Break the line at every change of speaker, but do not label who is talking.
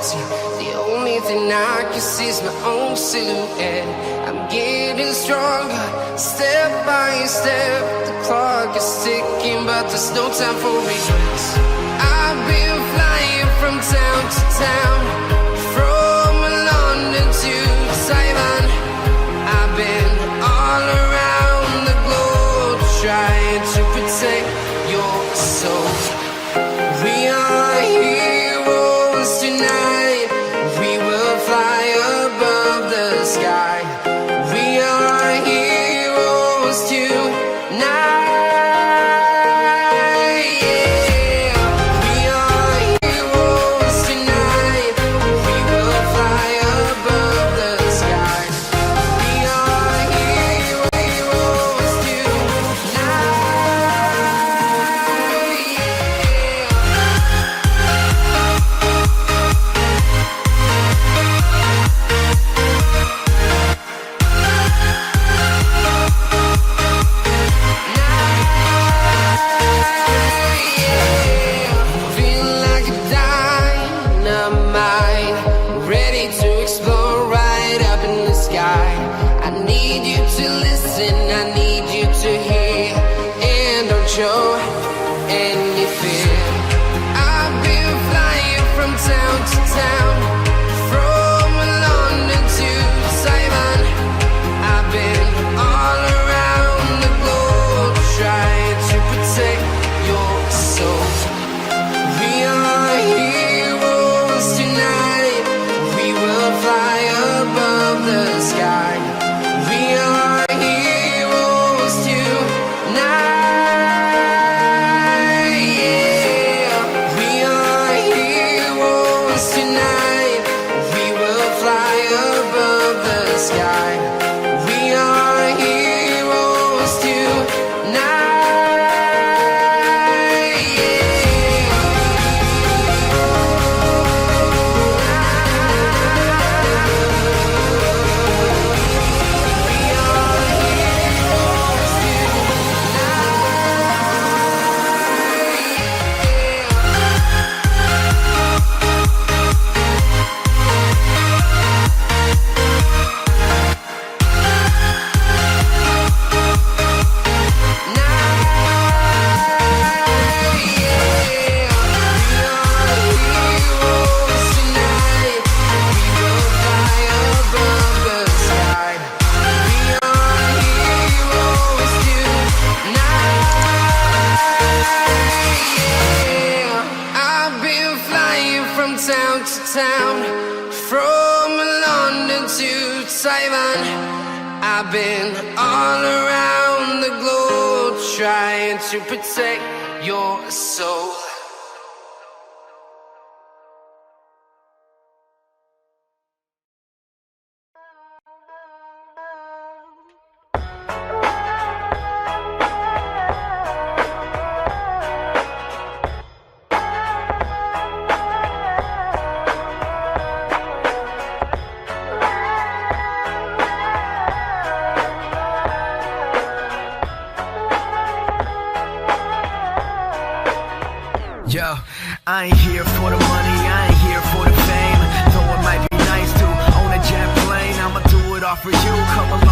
empty. The only thing I can see is my own silhouette. I'm getting stronger, step by step. The clock is ticking, but there's no time for regrets. I've been flying from town to town, from London to Taiwan. I've been all around the globe, trying to protect your soul. We are heroes tonight. We will fly above the sky. We are heroes tonight. I've been all around the globe, trying to protect your soul.
Yo, I ain't here for the money, I ain't here for the fame. Though it might be nice to own a jet plane, I'ma do it all for you. Come along.